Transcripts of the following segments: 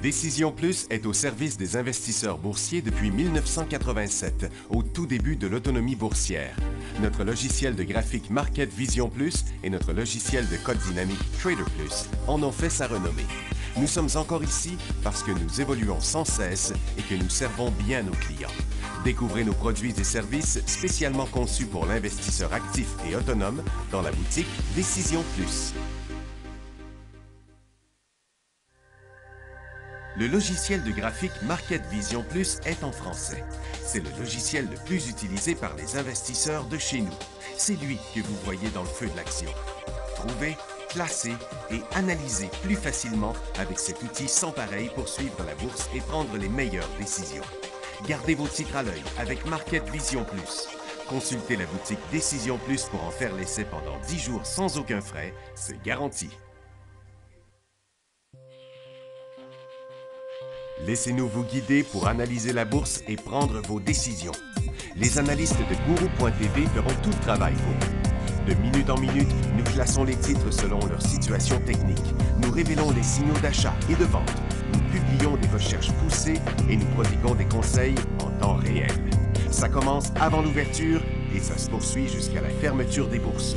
Décision Plus est au service des investisseurs boursiers depuis 1987, au tout début de l'autonomie boursière. Notre logiciel de graphique Market Vision Plus et notre logiciel de code dynamique Trader Plus en ont fait sa renommée. Nous sommes encore ici parce que nous évoluons sans cesse et que nous servons bien nos clients. Découvrez nos produits et services spécialement conçus pour l'investisseur actif et autonome dans la boutique Décision Plus. Le logiciel de graphique Market Vision Plus est en français. C'est le logiciel le plus utilisé par les investisseurs de chez nous. C'est lui que vous voyez dans le feu de l'action. Trouvez, classez et analysez plus facilement avec cet outil sans pareil pour suivre la bourse et prendre les meilleures décisions. Gardez vos titres à l'œil avec Market Vision Plus. Consultez la boutique Décision Plus pour en faire l'essai pendant 10 jours sans aucun frais, c'est garanti. Laissez-nous vous guider pour analyser la bourse et prendre vos décisions. Les analystes de Guru.tv feront tout le travail pour vous. De minute en minute, nous classons les titres selon leur situation technique. Nous révélons les signaux d'achat et de vente. Nous publions des recherches poussées et nous prodiguons des conseils en temps réel. Ça commence avant l'ouverture et ça se poursuit jusqu'à la fermeture des bourses.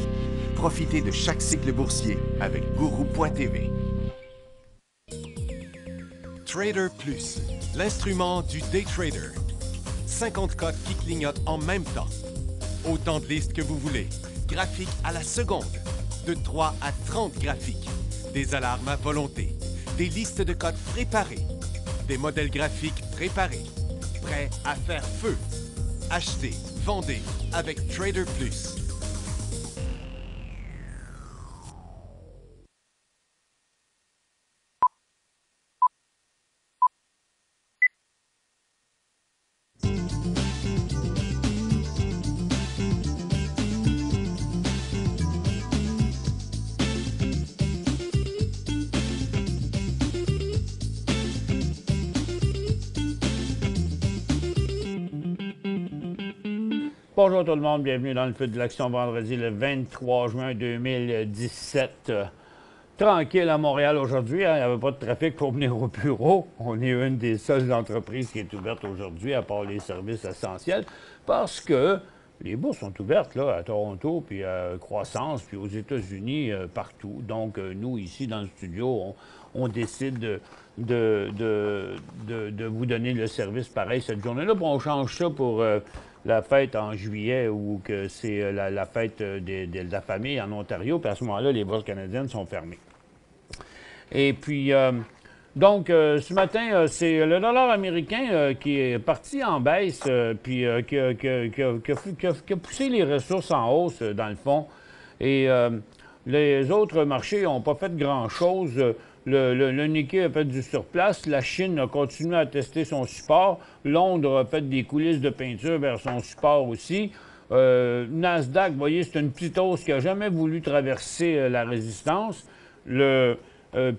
Profitez de chaque cycle boursier avec Guru.tv. Trader Plus, l'instrument du day trader. 50 cotes qui clignotent en même temps. Autant de listes que vous voulez. Graphiques à la seconde. De 3 à 30 graphiques. Des alarmes à volonté. Des listes de cotes préparées. Des modèles graphiques préparés. Prêts à faire feu. Achetez, vendez avec Trader Plus. Bonjour tout le monde, bienvenue dans le feu de l'action vendredi le 23 juin 2017. Tranquille à Montréal aujourd'hui, hein, il n'y avait pas de trafic pour venir au bureau. On est une des seules entreprises qui est ouverte aujourd'hui, à part les services essentiels, parce que les bourses sont ouvertes là, à Toronto, puis à Croissance, puis aux États-Unis, partout. Donc, nous, ici, dans le studio, on décide de vous donner le service pareil cette journée-là. Puis on change ça pour la fête en juillet, ou que c'est la fête de la famille en Ontario. Puis à ce moment-là, les bourses canadiennes sont fermées. Et puis, donc, ce matin, c'est le dollar américain qui est parti en baisse, puis qui a poussé les ressources en hausse, dans le fond. Et les autres marchés n'ont pas fait grand-chose. Le Nikkei a fait du surplace. La Chine a continué à tester son support. Londres a fait des coulisses de peinture vers son support aussi. Nasdaq, vous voyez, c'est une petite hausse qui n'a jamais voulu traverser la résistance.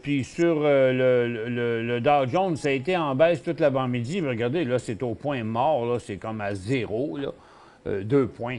Puis sur le Dow Jones, ça a été en baisse toute l'avant-midi. Regardez, là, c'est au point mort. Là, c'est comme à 0, là, 2 points.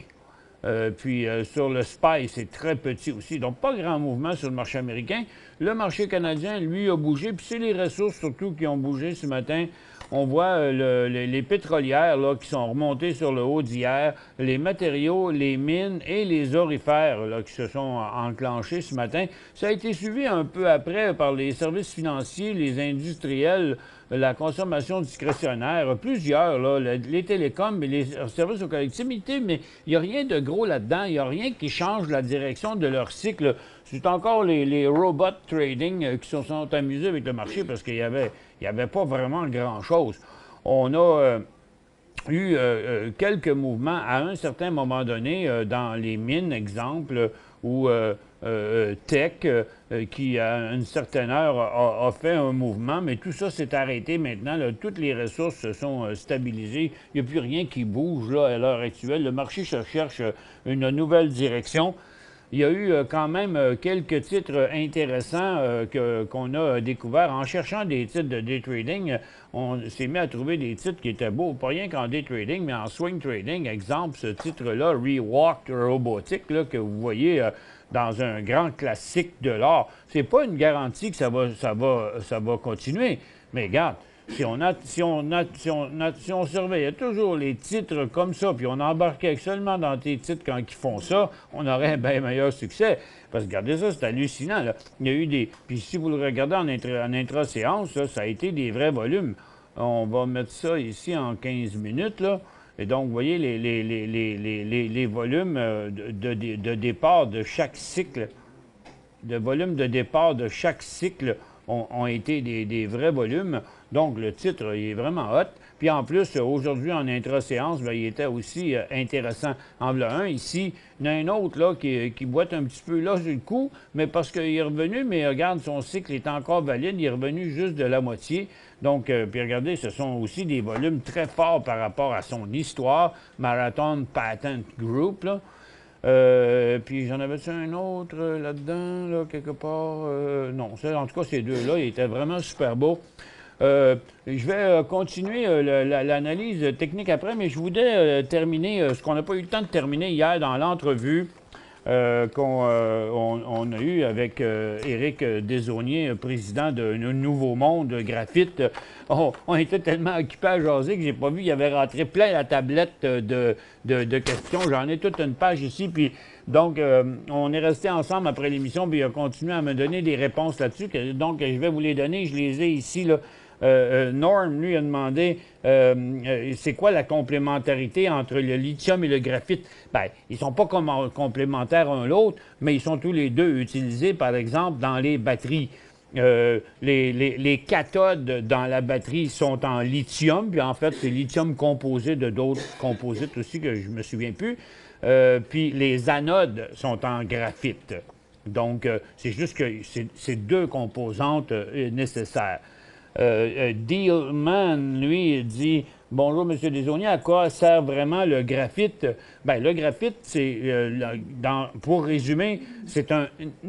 Puis sur le SPY, c'est très petit aussi. Donc, pas grand mouvement sur le marché américain. Le marché canadien, lui, a bougé. Puis c'est les ressources surtout qui ont bougé ce matin. On voit les pétrolières là, qui sont remontées sur le haut d'hier, les matériaux, les mines et les orifères là, qui se sont enclenchés ce matin. Ça a été suivi un peu après par les services financiers, les industriels, la consommation discrétionnaire, plusieurs, là, les télécoms et les services aux collectivités, mais il n'y a rien de gros là-dedans. Il n'y a rien qui change la direction de leur cycle. C'est encore les robots trading qui se sont amusés avec le marché parce qu'il n'y avait pas vraiment grand-chose. On a eu quelques mouvements à un certain moment donné dans les mines, exemple, ou Tech, qui à une certaine heure a fait un mouvement, mais tout ça s'est arrêté maintenant. Là, toutes les ressources se sont stabilisées. Il n'y a plus rien qui bouge là, à l'heure actuelle. Le marché se cherche une nouvelle direction. Il y a eu quand même quelques titres intéressants qu'on a découverts. En cherchant des titres de day trading, on s'est mis à trouver des titres qui étaient beaux, pas rien qu'en day trading, mais en swing trading. Exemple, ce titre-là, Rewalk Robotics, là, que vous voyez dans un grand classique de l'or. C'est pas une garantie que ça va continuer, Mais regarde, si on surveillait toujours les titres comme ça, puis on embarquait seulement dans tes titres quand ils font ça, on aurait un bien meilleur succès. Parce que regardez ça, c'est hallucinant, là. Il y a eu des... Puis si vous le regardez en intra-séance, là, ça a été des vrais volumes. On va mettre ça ici en 15 minutes, là. Et donc, vous voyez les volumes de départ de chaque cycle. De volume de départ de chaque cycle ont été des vrais volumes. Donc, le titre, il est vraiment hot. Puis en plus, aujourd'hui, en intra-séance, bien, il était aussi intéressant. En voilà un ici. Il y en a un autre là, qui boite un petit peu là sur le coup, mais parce qu'il est revenu, mais regarde, son cycle est encore valide. Il est revenu juste de la moitié. Donc, puis regardez, ce sont aussi des volumes très forts par rapport à son histoire. Marathon Patent Group, là. Puis j'en avais-tu un autre là-dedans, là, quelque part? Non, en tout cas, ces deux-là, ils étaient vraiment super beaux. Je vais continuer l'analyse technique après, mais je voudrais terminer ce qu'on n'a pas eu le temps de terminer hier dans l'entrevue qu'on a eue avec Éric Desaulniers, président de Nouveau Monde Graphite. On était tellement occupés à jaser que j'ai pas vu, il y avait rentré plein la tablette de questions. J'en ai toute une page ici, puis donc on est resté ensemble après l'émission, puis il a continué à me donner des réponses là-dessus. Donc je vais vous les donner, je les ai ici, là. Norm, lui, a demandé c'est quoi la complémentarité entre le lithium et le graphite. Bien, ils ne sont pas complémentaires un l'autre, mais ils sont tous les deux utilisés, par exemple, dans les batteries. Les cathodes dans la batterie sont en lithium, puis en fait, c'est lithium composé de d'autres composites aussi que je ne me souviens plus. Puis les anodes sont en graphite. Donc, c'est juste que c'est deux composantes nécessaires. Dealman, lui, dit « Bonjour, M. Desaulniers, à quoi sert vraiment le graphite? » Bien, le graphite, c'est, pour résumer, c'est un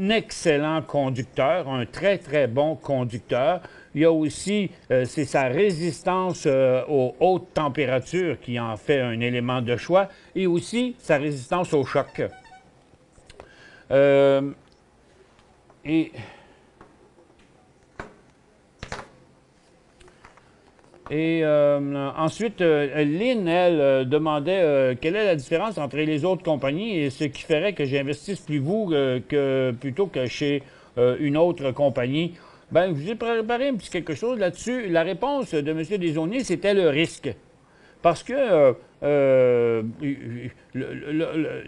excellent conducteur, un très, très bon conducteur. Il y a aussi, c'est sa résistance aux hautes températures qui en fait un élément de choix, et aussi sa résistance au choc. Et ensuite, Lynn, elle, demandait quelle est la différence entre les autres compagnies et ce qui ferait que j'investisse plutôt que chez une autre compagnie. Bien, je vous ai préparé un petit quelque chose là-dessus. La réponse de M. Desaulniers, c'était le risque. Parce que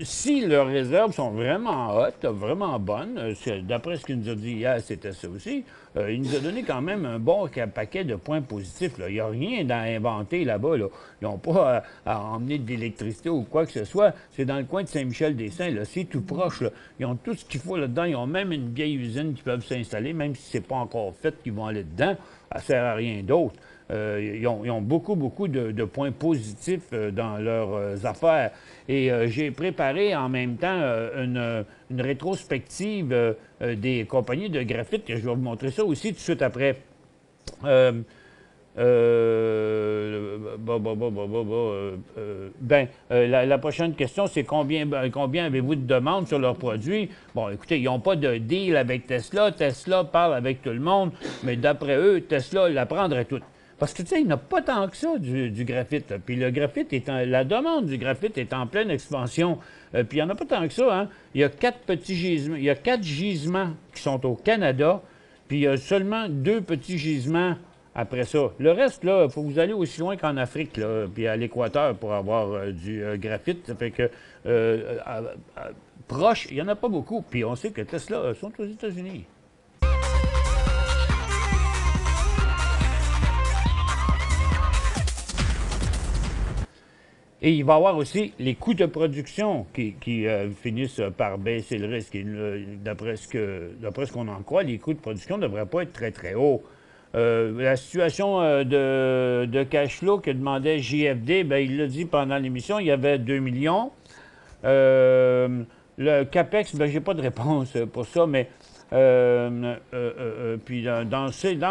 si leurs réserves sont vraiment hautes, vraiment bonnes, d'après ce qu'il nous a dit hier, c'était ça aussi, il nous a donné quand même un bon paquet de points positifs. Là. Il n'y a rien à inventer là-bas. Là. Ils n'ont pas à emmener de l'électricité ou quoi que ce soit. C'est dans le coin de Saint-Michel-des-Saints. C'est tout proche. Là. Ils ont tout ce qu'il faut là-dedans. Ils ont même une vieille usine qui peuvent s'installer, même si ce n'est pas encore fait qu'ils vont aller dedans. Ça ne sert à rien d'autre. Ils ont beaucoup de points positifs dans leurs affaires. Et j'ai préparé en même temps une rétrospective des compagnies de graphite, que je vais vous montrer ça aussi tout de suite après. La prochaine question, c'est combien avez-vous de demandes sur leurs produits? Bon, écoutez, ils n'ont pas de deal avec Tesla. Tesla parle avec tout le monde, mais d'après eux, Tesla la prendrait toute. Parce que, tu sais, il n'y a pas tant que ça du graphite. Là. Puis le graphite, la demande du graphite est en pleine expansion. Puis il n'y en a pas tant que ça. Hein? Il y a 4 petits gisements. Il y a 4 gisements qui sont au Canada. Puis il y a seulement 2 petits gisements après ça. Le reste, là, il faut que vous aller aussi loin qu'en Afrique, là, puis à l'Équateur pour avoir du graphite. Ça fait que proche, il n'y en a pas beaucoup. Puis on sait que Tesla sont aux États-Unis. Et il va y avoir aussi les coûts de production qui finissent par baisser le risque. D'après ce qu'on en croit, les coûts de production ne devraient pas être très, très hauts. La situation de cash flow que demandait JFD, bien, il l'a dit pendant l'émission, il y avait 2 millions. Le CAPEX, bien, je n'ai pas de réponse pour ça, mais puis dans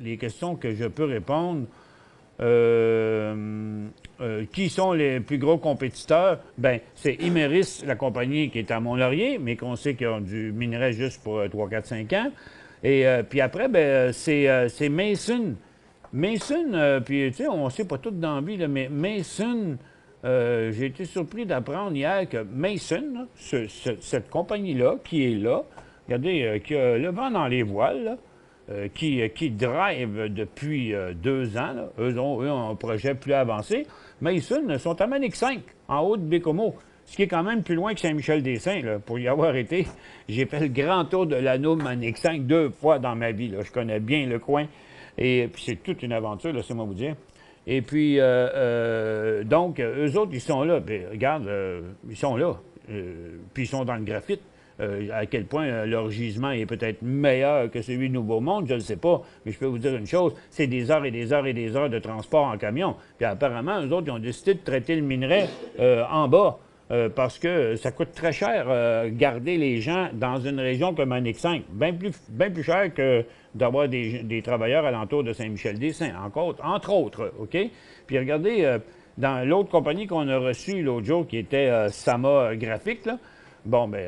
les questions que je peux répondre, qui sont les plus gros compétiteurs? Bien, c'est Imerys, la compagnie qui est à Mont-Laurier, mais qu'on sait qu'ils ont du minerai juste pour 3, 4, 5 ans. Et puis après, ben, c'est Mason. Mason, puis tu sais, on ne sait pas tout dans la vie, là, mais Mason, j'ai été surpris d'apprendre hier que Mason, là, cette compagnie-là, qui est là, regardez, qui a le vent dans les voiles, là, qui drive depuis 2 ans, là. Eux ont un projet plus avancé. Mason sont à Manic 5, en haut de Bécomo, ce qui est quand même plus loin que Saint-Michel-des-Saints. Là. Pour y avoir été, j'ai fait le grand tour de l'anneau Manic 5 2 fois dans ma vie. Là. Je connais bien le coin. Et puis c'est toute une aventure, laissez-moi vous dire. Et puis, donc, eux autres, ils sont là. Puis, regarde, ils sont là. Puis ils sont dans le graphite. À quel point leur gisement est peut-être meilleur que celui de Nouveau-Monde, je ne sais pas. Mais je peux vous dire une chose, c'est des heures et des heures et des heures de transport en camion. Puis apparemment, eux autres, ils ont décidé de traiter le minerai en bas. Parce que ça coûte très cher garder les gens dans une région comme Manic 5. Bien plus cher que d'avoir des travailleurs alentour de Saint-Michel-des-Saints, entre autres, OK? Puis regardez, dans l'autre compagnie qu'on a reçue l'autre jour, qui était Sama Graphique, là, bon, bien,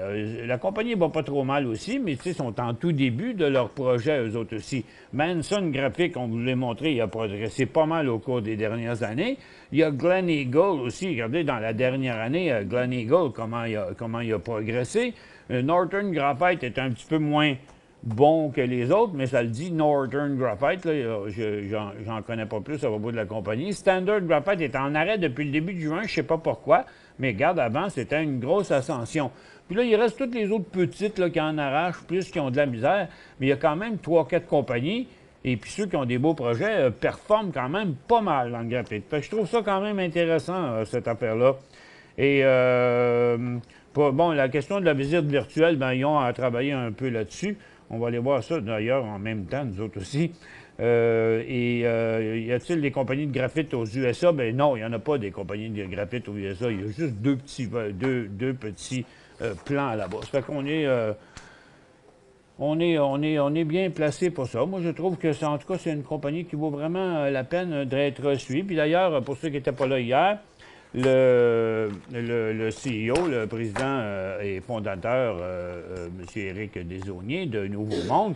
la compagnie va pas trop mal aussi, mais tu sais, sont en tout début de leur projet, eux autres aussi. Manson Graphique, on vous l'a montré, il a progressé pas mal au cours des dernières années. Il y a Glen Eagle aussi. Regardez, dans la dernière année, Glen Eagle, comment il a progressé. Northern Graphite est un petit peu moins bon que les autres, mais ça le dit, Northern Graphite. J'en connais pas plus à propos de la compagnie. Standard Graphite est en arrêt depuis le début de juin, je sais pas pourquoi, mais regarde, avant, c'était une grosse ascension. Puis là, il reste toutes les autres petites là, qui en arrachent plus, qui ont de la misère, mais il y a quand même 3-4 compagnies. Et puis ceux qui ont des beaux projets performent quand même pas mal dans le graphite. Fait que je trouve ça quand même intéressant, cette affaire-là. Et bon, la question de la visite virtuelle, ben, ils ont à travailler un peu là-dessus. On va aller voir ça d'ailleurs en même temps, nous autres aussi. Y a-t-il des compagnies de graphite aux USA? Ben non, il n'y en a pas des compagnies de graphite aux USA. Il y a juste deux petits plans là-bas. Ça fait qu'on est... On est bien placé pour ça. Moi, je trouve que, en tout cas, c'est une compagnie qui vaut vraiment la peine d'être suivie. Puis d'ailleurs, pour ceux qui n'étaient pas là hier, le CEO, le président et fondateur, M. Éric Desaulniers de Nouveau Monde,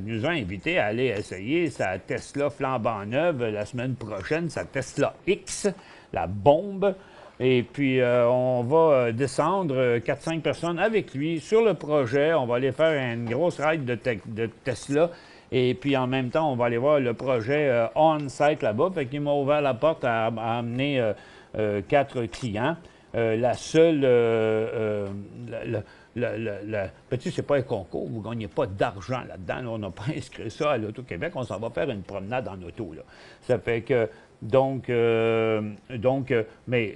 nous a invités à aller essayer sa Tesla flambant neuve la semaine prochaine, sa Tesla X, la bombe. Et puis, on va descendre 4-5 personnes avec lui sur le projet. On va aller faire une grosse ride de Tesla. Et puis, en même temps, on va aller voir le projet on-site là-bas. Fait qu'il m'a ouvert la porte à amener 4 clients. La seule... Petit, c'est pas un concours, vous ne gagnez pas d'argent là-dedans. Là, on n'a pas inscrit ça à l'Auto-Québec. On s'en va faire une promenade en auto. Là. Ça fait que... Mais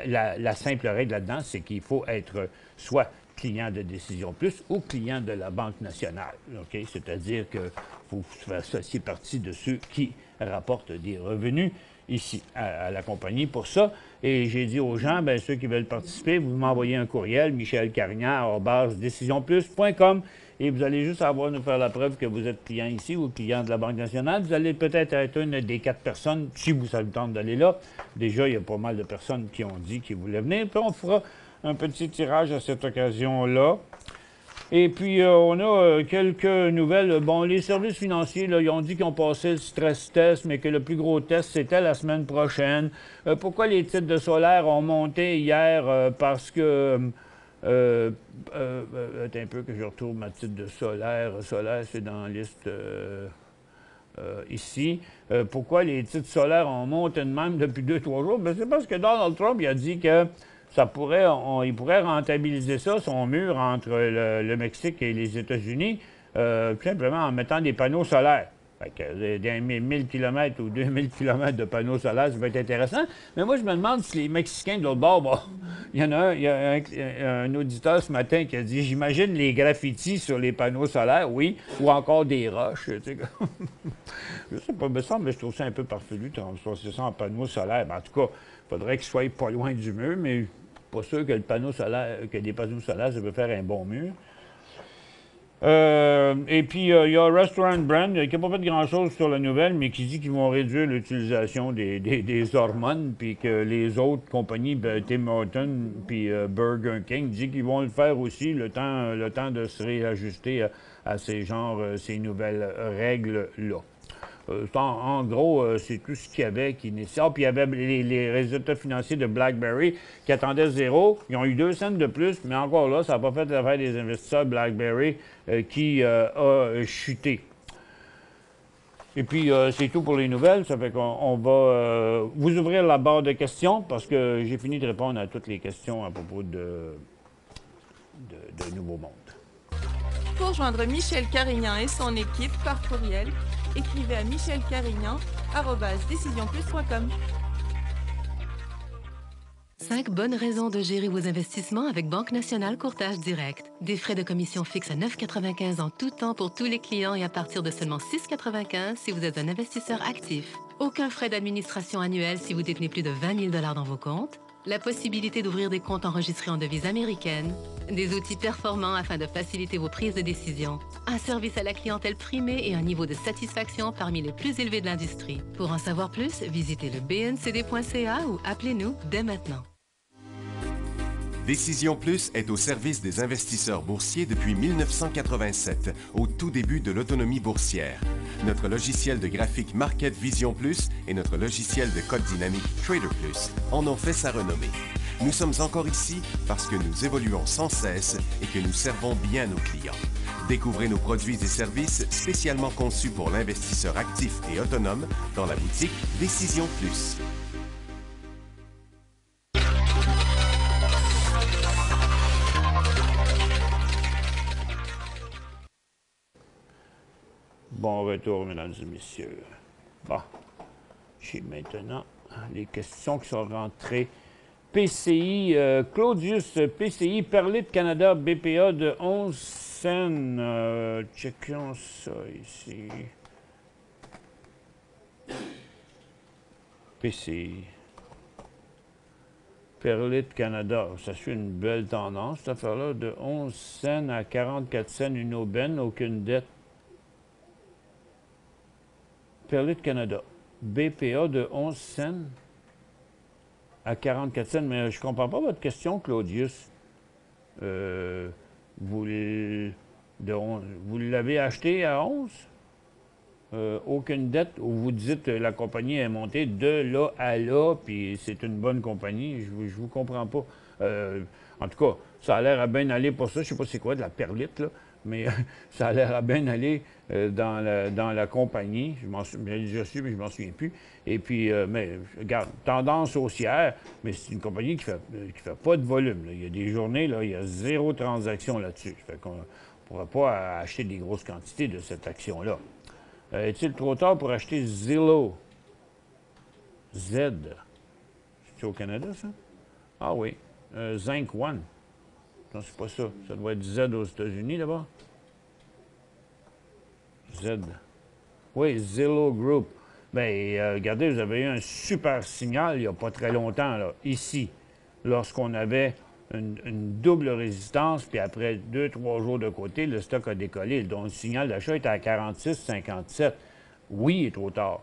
la simple règle là-dedans, c'est qu'il faut être soit client de Décision Plus ou client de la Banque nationale. Okay? C'est-à-dire qu'il faut associer partie de ceux qui rapportent des revenus ici à la compagnie pour ça. Et j'ai dit aux gens, bien, ceux qui veulent participer, vous m'envoyez un courriel, michelcarignan@décisionplus.com, et vous allez juste avoir nous faire la preuve que vous êtes client ici ou client de la Banque nationale. Vous allez peut-être être une des 4 personnes, si vous ça vous tente d'aller là. Déjà, il y a pas mal de personnes qui ont dit qu'ils voulaient venir. Puis on fera un petit tirage à cette occasion-là. Et puis, on a quelques nouvelles. Bon, les services financiers, là, ils ont dit qu'ils ont passé le stress test, mais que le plus gros test, c'était la semaine prochaine. Pourquoi les titres de solaire ont monté hier? Parce que... attends un peu que je retrouve ma titre de solaire. Solaire, c'est dans la liste ici. Pourquoi les titres solaires ont monté de même depuis 2-3 jours? Ben, c'est parce que Donald Trump il a dit que il pourrait rentabiliser ça, son mur entre le Mexique et les États-Unis, tout simplement en mettant des panneaux solaires. Fait que d'un 1000 km ou 2000 km de panneaux solaires, ça va être intéressant. Mais moi, je me demande si les Mexicains de l'autre bord, bon, il y a un auditeur ce matin qui a dit, j'imagine les graffitis sur les panneaux solaires, oui, ou encore des roches. Tu sais. Je sais pas, mais je trouve ça un peu parfelu de transformer ça en panneaux solaires. En tout cas, il faudrait qu'ils soient pas loin du mur, mais pas sûr que des panneaux solaires, ça peut faire un bon mur. Et puis, il y a Restaurant Brand qui n'a pas fait grand-chose sur la nouvelle, mais qui dit qu'ils vont réduire l'utilisation des hormones, puis que les autres compagnies, Tim Hortons puis Burger King, disent qu'ils vont le faire aussi, le temps de se réajuster à ces nouvelles règles-là. En gros, c'est tout ce qu'il y avait qui nécessite. Ah, puis il y avait les résultats financiers de BlackBerry qui attendaient 0. Ils ont eu 2 cents de plus, mais encore là, ça n'a pas fait l'affaire des investisseurs BlackBerry qui a chuté. Et puis, c'est tout pour les nouvelles. Ça fait qu'on va vous ouvrir la barre de questions parce que j'ai fini de répondre à toutes les questions à propos de Nouveau Monde. Pour joindre Michel Carignan et son équipe par courriel, écrivez à michelcarignan@decisionplus.com. 5 bonnes raisons de gérer vos investissements avec Banque Nationale Courtage Direct. Des frais de commission fixes à 9,95 en tout temps pour tous les clients et à partir de seulement 6,95 si vous êtes un investisseur actif. Aucun frais d'administration annuel si vous détenez plus de 20 000 $ dans vos comptes. La possibilité d'ouvrir des comptes enregistrés en devise américaine. Des outils performants afin de faciliter vos prises de décision. Un service à la clientèle primé et un niveau de satisfaction parmi les plus élevés de l'industrie. Pour en savoir plus, visitez le bncd.ca ou appelez-nous dès maintenant. Décision Plus est au service des investisseurs boursiers depuis 1987, au tout début de l'autonomie boursière. Notre logiciel de graphique Market Vision Plus et notre logiciel de code dynamique Trader Plus en ont fait sa renommée. Nous sommes encore ici parce que nous évoluons sans cesse et que nous servons bien nos clients. Découvrez nos produits et services spécialement conçus pour l'investisseur actif et autonome dans la boutique Décision Plus. Bon retour, mesdames et messieurs. Bon, j'ai maintenant les questions qui sont rentrées. PCI, Claudius, PCI, Perlit Canada, BPA de 11 cents. Checkons ça ici. PCI. Perlit Canada, ça suit une belle tendance, cette affaire-là, de 11 cents à 44 cents une aubaine, aucune dette. Perlit Canada, BPA de 11 cents à 44 cents, mais je ne comprends pas votre question, Claudius. Vous l'avez acheté à 11? Aucune dette, ou vous dites la compagnie est montée de là à là, puis c'est une bonne compagnie, je vous comprends pas. En tout cas, ça a l'air à bien aller pour ça. Je ne sais pas c'est quoi de la perlite, là, mais ça a l'air à bien aller dans la compagnie. Je l'ai déjà su, mais je ne m'en souviens plus. Et puis, mais regarde, tendance haussière, mais c'est une compagnie qui fait pas de volume, là. Il y a des journées, là, il y a 0 transaction là-dessus. Ça fait qu'on ne pourra pas acheter des grosses quantités de cette action-là. Est-il trop tard pour acheter Zillow? Z. C'est au Canada, ça? Ah oui. Zinc One. Non, c'est pas ça. Ça doit être Z aux États-Unis, d'abord. Z. Oui, Zillow Group. Bien, regardez, vous avez eu un super signal il n'y a pas très longtemps, là, ici, lorsqu'on avait une double résistance, puis après 2-3 jours de côté, le stock a décollé. Donc, le signal d'achat était à 46,57. Oui, il est trop tard.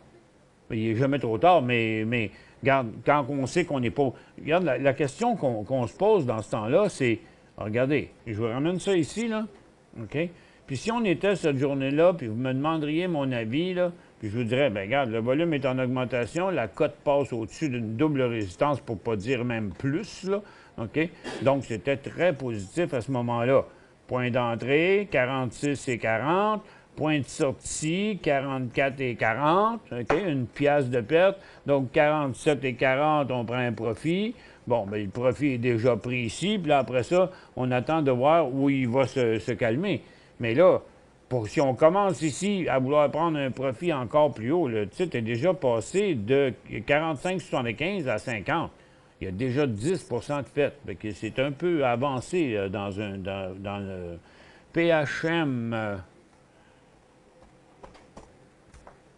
Il n'est jamais trop tard, mais regarde, quand on sait qu'on n'est pas... Regarde, la question qu'on se pose dans ce temps-là, c'est... Regardez, je vous ramène ça ici, là, OK? Puis si on était cette journée-là, puis vous me demanderiez mon avis, là, puis je vous dirais, bien, regarde, le volume est en augmentation, la cote passe au-dessus d'une double résistance, pour ne pas dire même plus, là, OK? Donc, c'était très positif à ce moment-là. Point d'entrée, 46 et 40. Point de sortie, 44 et 40. OK? Une pièce de perte. Donc, 47 et 40, on prend un profit. Bon, bien, le profit est déjà pris ici. Puis là, après ça, on attend de voir où il va se calmer. Mais là, si on commence ici à vouloir prendre un profit encore plus haut, le titre est déjà passé de 45,75 à 50. Il y a déjà 10 de fait. C'est un peu avancé dans le PHM,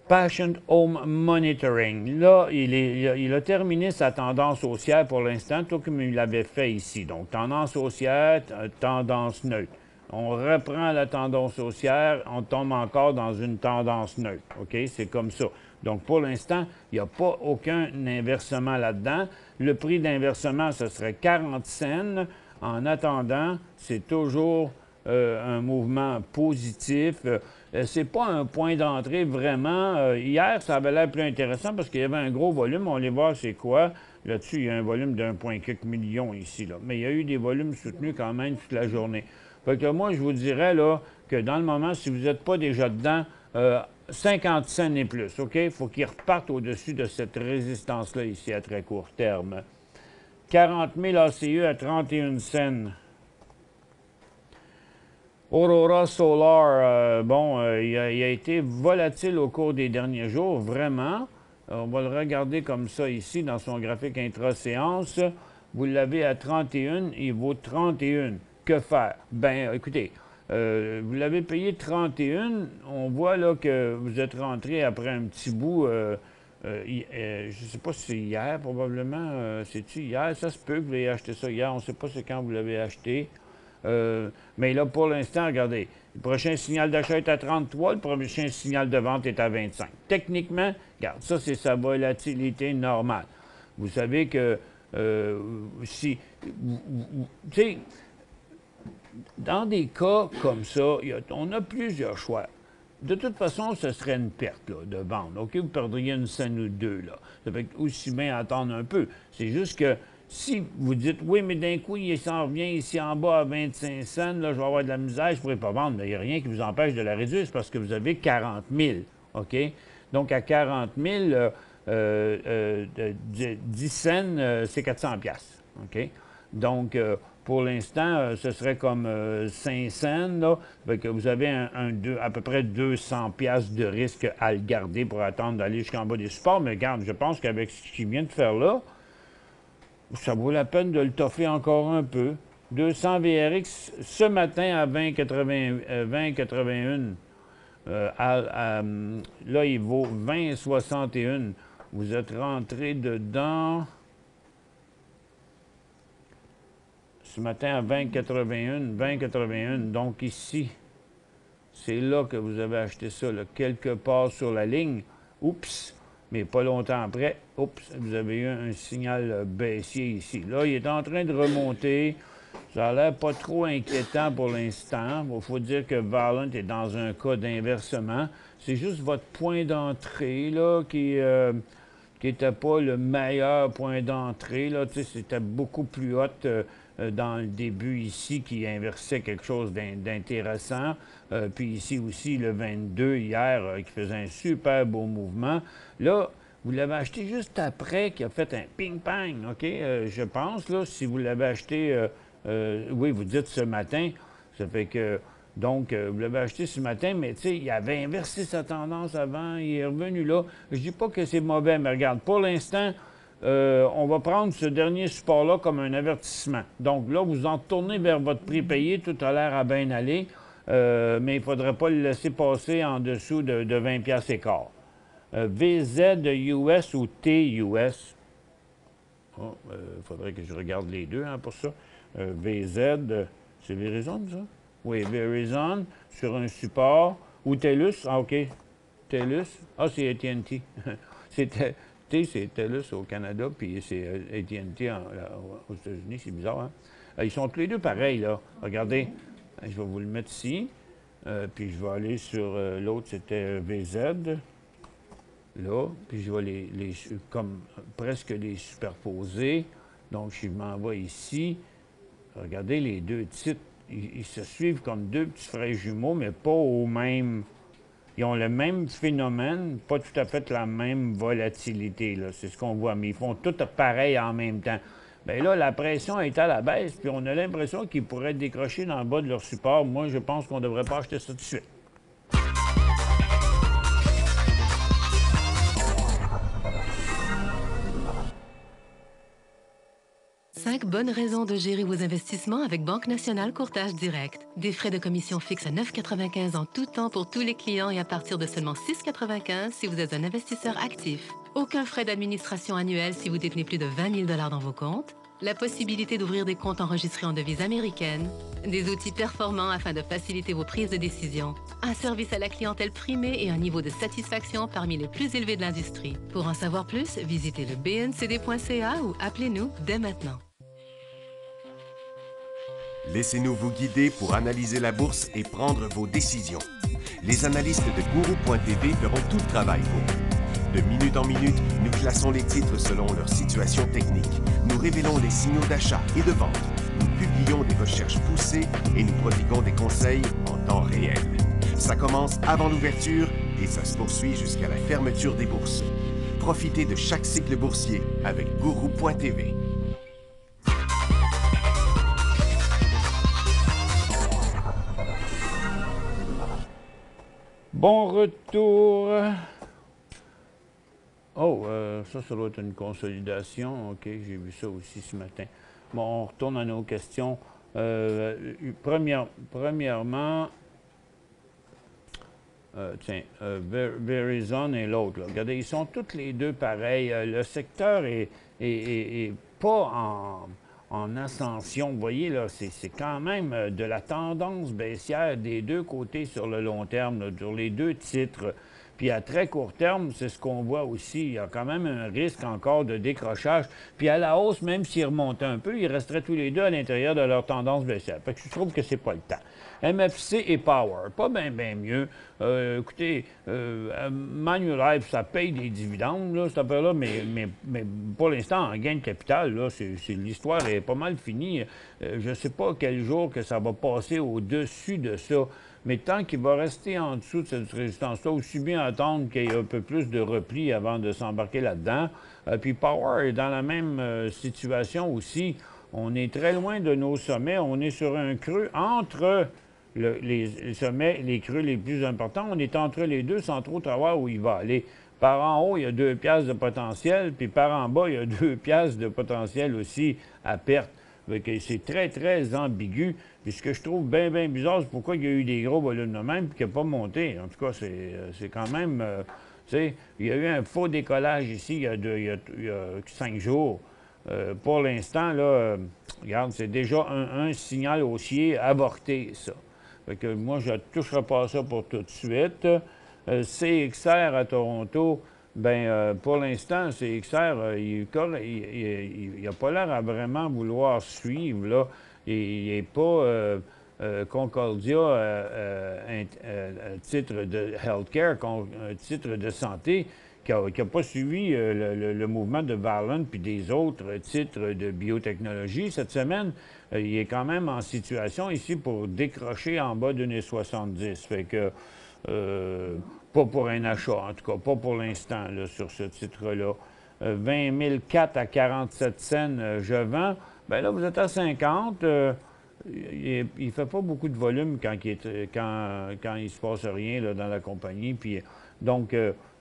Patient Home Monitoring. Là, il a terminé sa tendance haussière pour l'instant, tout comme il l'avait fait ici. Donc, tendance haussière, tendance neutre. On reprend la tendance haussière, on tombe encore dans une tendance neutre. OK? C'est comme ça. Donc, pour l'instant, il n'y a pas aucun inversement là-dedans. Le prix d'inversement, ce serait 40 cents. En attendant, c'est toujours un mouvement positif. C'est pas un point d'entrée vraiment. Hier, ça avait l'air plus intéressant parce qu'il y avait un gros volume. On va aller voir c'est quoi. Là-dessus, il y a un volume d'1,4 million ici. Là. Mais il y a eu des volumes soutenus quand même toute la journée. Fait que moi, je vous dirais là, que dans le moment, si vous n'êtes pas déjà dedans, 50 cents et plus, OK? Il faut qu'ils repartent au-dessus de cette résistance-là ici à très court terme. 40 000 ACE à 31 cents. Aurora Solar, il a été volatile au cours des derniers jours, vraiment. On va le regarder comme ça ici dans son graphique intra-séance. Vous l'avez à 31, il vaut 31. Que faire? Bien, écoutez, vous l'avez payé 31. On voit là que vous êtes rentré après un petit bout. Je ne sais pas si c'est hier, probablement. C'est-tu hier? Ça se peut que vous ayez acheté ça hier. On ne sait pas c'est quand vous l'avez acheté. Mais là, pour l'instant, regardez, le prochain signal d'achat est à 33, le prochain signal de vente est à 25. Techniquement, regarde, ça, c'est sa volatilité normale. Vous savez que si... Tu sais, dans des cas comme ça, on a plusieurs choix. De toute façon, ce serait une perte là, de vente. OK, vous perdriez une scène ou deux. Là. Ça fait aussi bien attendre un peu. C'est juste que si vous dites, oui, mais d'un coup, il s'en revient ici en bas à 25 cents, là, je vais avoir de la misère, je ne pourrai pas vendre. Mais il n'y a rien qui vous empêche de la réduire, c'est parce que vous avez 40 000. OK? Donc, à 40 000, 10 cents, c'est 400 piastres. OK? Donc, pour l'instant, ce serait comme 5 cents. Là. Fait que vous avez à peu près 200 piastres de risque à le garder pour attendre d'aller jusqu'en bas des supports. Mais regarde, je pense qu'avec ce qu'il vient de faire là, ça vaut la peine de le toffer encore un peu. 200 VRX ce matin à 20,81. Là, il vaut 20,61. Vous êtes rentré dedans ce matin à 20,81. Donc ici, c'est là que vous avez acheté ça, là, quelque part sur la ligne. Oups! Mais pas longtemps après, oups, vous avez eu un signal baissier ici. Là, il est en train de remonter. Ça a l'air pas trop inquiétant pour l'instant. Il faut dire que Valent est dans un cas d'inversement. C'est juste votre point d'entrée là qui n'était pas le meilleur point d'entrée. C'était beaucoup plus haut dans le début ici qui inversait quelque chose d'intéressant. Puis ici aussi, le 22 hier, qui faisait un super beau mouvement. Là, vous l'avez acheté juste après qu'il a fait un ping-pong, OK? Je pense, là, si vous l'avez acheté, oui, vous dites ce matin, ça fait que, donc, vous l'avez acheté ce matin, mais tu sais, il avait inversé sa tendance avant, il est revenu là. Je dis pas que c'est mauvais, mais regarde, pour l'instant, on va prendre ce dernier support-là comme un avertissement. Donc là, vous en tournez vers votre prix payé, tout a l'air à bien aller, mais il ne faudrait pas le laisser passer en dessous de 20 piastres et quart. VZ US ou TUS? Il faudrait que je regarde les deux pour ça. VZ, c'est Verizon, ça? Oui, Verizon, sur un support. Ou TELUS, ah, OK. TELUS, ah, c'est AT&T. T, c'est TELUS au Canada, puis c'est AT&T aux États-Unis, c'est bizarre, hein? Ils sont tous les deux pareils, là. Regardez, je vais vous le mettre ici, puis je vais aller sur l'autre, c'était VZ. Là, puis je vais comme presque les superposer. Donc, je m'en vais ici. Regardez les deux titres. Ils se suivent comme deux petits frères jumeaux, mais pas au même... Ils ont le même phénomène, pas tout à fait la même volatilité, là. C'est ce qu'on voit, mais ils font tout pareil en même temps. Bien là, la pression est à la baisse, puis on a l'impression qu'ils pourraient décrocher dans le bas de leur support. Moi, je pense qu'on ne devrait pas acheter ça tout de suite. 5 bonnes raisons de gérer vos investissements avec Banque Nationale Courtage Direct. Des frais de commission fixes à 9,95 en tout temps pour tous les clients et à partir de seulement 6,95 si vous êtes un investisseur actif. Aucun frais d'administration annuel si vous détenez plus de 20 000 $ dans vos comptes. La possibilité d'ouvrir des comptes enregistrés en devise américaine. Des outils performants afin de faciliter vos prises de décision. Un service à la clientèle primé et un niveau de satisfaction parmi les plus élevés de l'industrie. Pour en savoir plus, visitez le bncd.ca ou appelez-nous dès maintenant. Laissez-nous vous guider pour analyser la bourse et prendre vos décisions. Les analystes de Guru.tv feront tout le travail pour vous. De minute en minute, nous classons les titres selon leur situation technique. Nous révélons les signaux d'achat et de vente. Nous publions des recherches poussées et nous prodiguons des conseils en temps réel. Ça commence avant l'ouverture et ça se poursuit jusqu'à la fermeture des bourses. Profitez de chaque cycle boursier avec Guru.tv. Bon retour. Oh, ça doit être une consolidation. OK, j'ai vu ça aussi ce matin. Bon, on retourne à nos questions. Premièrement, Verizon et l'autre. Regardez, ils sont tous les deux pareils. Le secteur est pas en ascension. Vous voyez, là, c'est quand même de la tendance baissière des deux côtés sur le long terme, là, sur les deux titres. Puis à très court terme, c'est ce qu'on voit aussi. Il y a quand même un risque encore de décrochage. Puis à la hausse, même s'ils remontaient un peu, ils resteraient tous les deux à l'intérieur de leur tendance baissière. Fait que je trouve que c'est pas le temps. MFC et Power, pas bien mieux. Écoutez, Manulife, ça paye des dividendes, là, cette affaire-là, mais pour l'instant, en gain de capital, là, l'histoire est pas mal finie. Je ne sais pas quel jour que ça va passer au-dessus de ça. Mais tant qu'il va rester en dessous de cette résistance-là, aussi bien attendre qu'il y ait un peu plus de repli avant de s'embarquer là-dedans. Puis Power est dans la même situation aussi. On est très loin de nos sommets. On est sur un creux entre les sommets, les creux les plus importants. On est entre les deux sans trop savoir où il va aller. Par en haut, il y a 2 piastres de potentiel, puis par en bas, il y a 2 piastres de potentiel aussi à perte. C'est très, très ambigu. Puis ce que je trouve bien bizarre, c'est pourquoi il y a eu des gros volumes de même et qu'il n'a pas monté. En tout cas, c'est quand même... tu sais, il y a eu un faux décollage ici il y a 5 jours. Pour l'instant, là, regarde, c'est déjà un signal haussier avorté, ça. Fait que moi, je ne toucherai pas à ça pour tout de suite. CXR à Toronto... pour l'instant, CXR, il n'a pas l'air à vraiment vouloir suivre, là. Il n'est pas Concordia, titre de healthcare, titre de santé, qui n'a pas suivi le mouvement de Valent puis des autres titres de biotechnologie. Cette semaine, il est quand même en situation ici pour décrocher en bas d'une 70. Fait que... pas pour un achat, en tout cas, pas pour l'instant, sur ce titre-là. 20 004 à 47 cents, je vends. Bien là, vous êtes à 50. Il ne fait pas beaucoup de volume quand il ne se passe rien là, dans la compagnie. Puis, donc,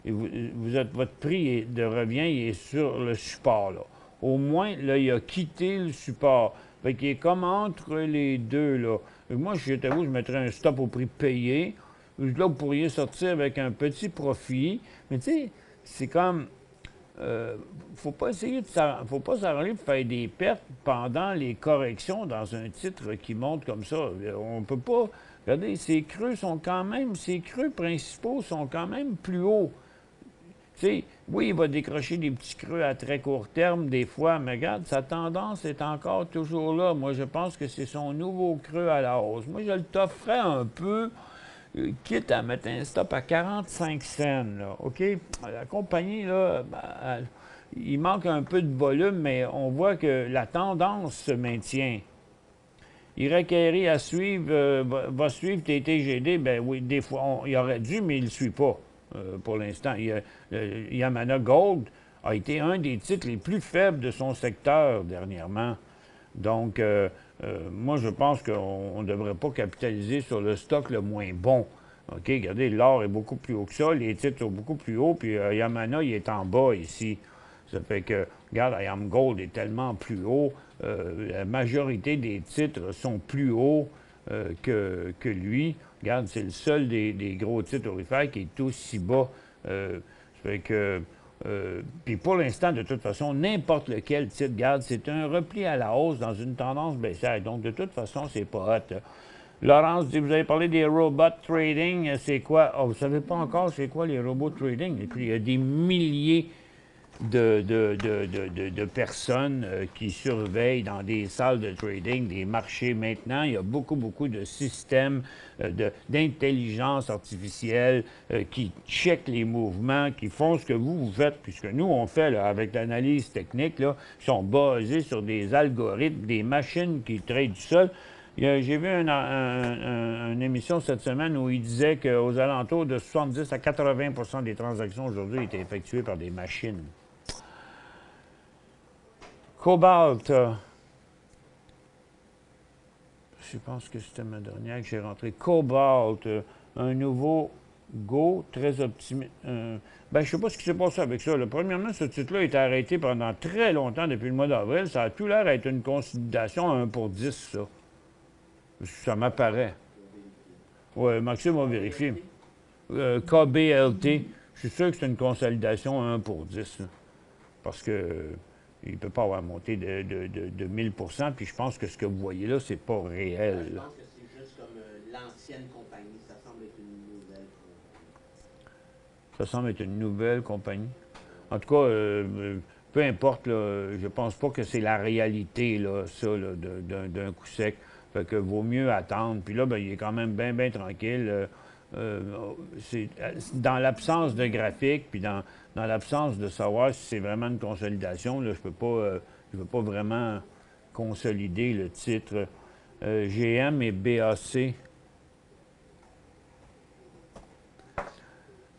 votre prix de revient il est sur le support. Là. Au moins, là, il a quitté le support. Fait qu'il est comme entre les deux. Là. Moi, si j'étais vous, je mettrais un stop au prix payé. Là, vous pourriez sortir avec un petit profit. Mais tu sais, c'est comme... faut pas s'arranger pour faire des pertes pendant les corrections dans un titre qui monte comme ça. On peut pas... Regardez, ces creux principaux sont quand même plus hauts. Tu sais, oui, il va décrocher des petits creux à très court terme des fois, mais regarde, sa tendance est encore toujours là. Moi, je pense que c'est son nouveau creux à la hausse. Moi, je le t'offrais un peu... quitte à mettre un stop à 45 cents, là, OK? La compagnie, là, il manque un peu de volume, mais on voit que la tendance se maintient. Il requérit à suivre, va suivre TTGD, bien oui, des fois, il aurait dû, mais il ne le suit pas pour l'instant. Yamana Gold a été un des titres les plus faibles de son secteur dernièrement. Donc, moi, je pense qu'on ne devrait pas capitaliser sur le stock le moins bon. OK, regardez, l'or est beaucoup plus haut que ça, les titres sont beaucoup plus hauts, puis Yamana, il est en bas ici. Ça fait que, regarde, IAM Gold est tellement plus haut, la majorité des titres sont plus hauts que lui. Regarde, c'est le seul des gros titres aurifères qui est aussi bas. Ça fait que... puis pour l'instant, de toute façon, n'importe lequel titre, regarde, c'est un repli à la hausse dans une tendance baissière. Donc, de toute façon, c'est pas hot. Laurence dit, vous avez parlé des robots trading, c'est quoi? Oh, vous savez pas encore c'est quoi les robots trading? Et puis, il y a des milliers de personnes qui surveillent dans des salles de trading, des marchés. Maintenant, il y a beaucoup, beaucoup de systèmes d'intelligence artificielle qui checkent les mouvements, qui font ce que vous faites, puisque nous, on fait là, avec l'analyse technique, là, qui sont basés sur des algorithmes, des machines qui tradent seules. J'ai vu une émission cette semaine où il disait qu'aux alentours de 70 à 80 des transactions aujourd'hui étaient effectuées par des machines. Cobalt. Je pense que c'était ma dernière que j'ai rentrée. Cobalt, un nouveau Go très optimiste. Ben, je ne sais pas ce qui s'est passé avec ça. Là. Premièrement, ce titre-là a été arrêté pendant très longtemps, depuis le mois d'avril. Ça a tout l'air d'être une consolidation à 1 pour 10, ça. Ça m'apparaît. Oui, Maxime va vérifier. KBLT, je suis sûr que c'est une consolidation à 1 pour 10. Là, parce que il ne peut pas avoir monté de 1000 %, puis je pense que ce que vous voyez là, c'est pas réel. Je pense que c'est juste comme l'ancienne compagnie. Ça semble être une nouvelle compagnie. Ça semble être une nouvelle compagnie. En tout cas, peu importe, là, je pense pas que c'est la réalité, là, ça, là, d'un coup sec. Fait que vaut mieux attendre. Puis là, ben, il est quand même bien, bien tranquille. Dans l'absence de graphique, puis dans l'absence de savoir si c'est vraiment une consolidation, là, je peux pas vraiment consolider le titre. GM et BAC.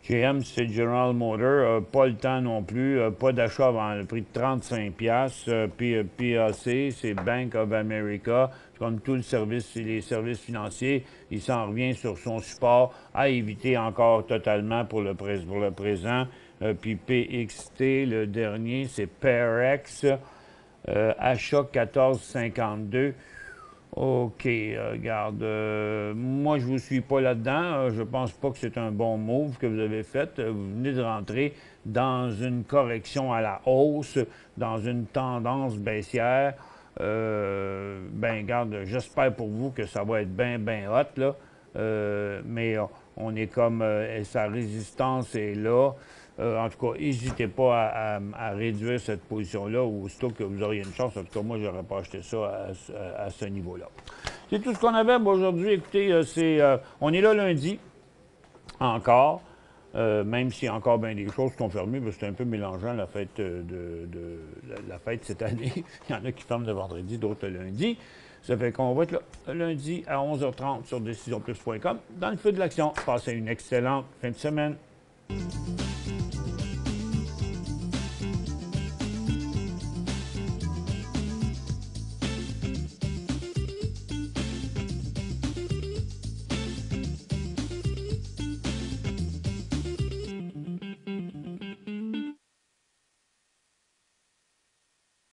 GM, c'est General Motors, pas le temps non plus, pas d'achat avant le prix de 35$. Puis PAC, c'est Bank of America. Comme tout les services financiers, il s'en revient sur son support à éviter encore totalement pour le présent. Puis PXT, le dernier, c'est Perex, achat 14,52. OK, regarde, moi, je ne vous suis pas là-dedans. Je pense pas que c'est un bon move que vous avez fait. Vous venez de rentrer dans une correction à la hausse, dans une tendance baissière. Ben, regarde, j'espère pour vous que ça va être bien, bien hot, là. Mais on est comme... sa résistance est là. En tout cas, n'hésitez pas à réduire cette position-là, aussitôt que vous auriez une chance. En tout cas, moi, je n'aurais pas acheté ça à ce niveau-là. C'est tout ce qu'on avait aujourd'hui. Écoutez, on est là lundi, encore. Même s'il y a encore bien des choses qui sont fermées, parce que c'est un peu mélangeant la fête la fête cette année. Il y en a qui ferment le vendredi, d'autres le lundi. Ça fait qu'on va être là lundi à 11h30 sur décisionplus.com dans le feu de l'action. Passez une excellente fin de semaine.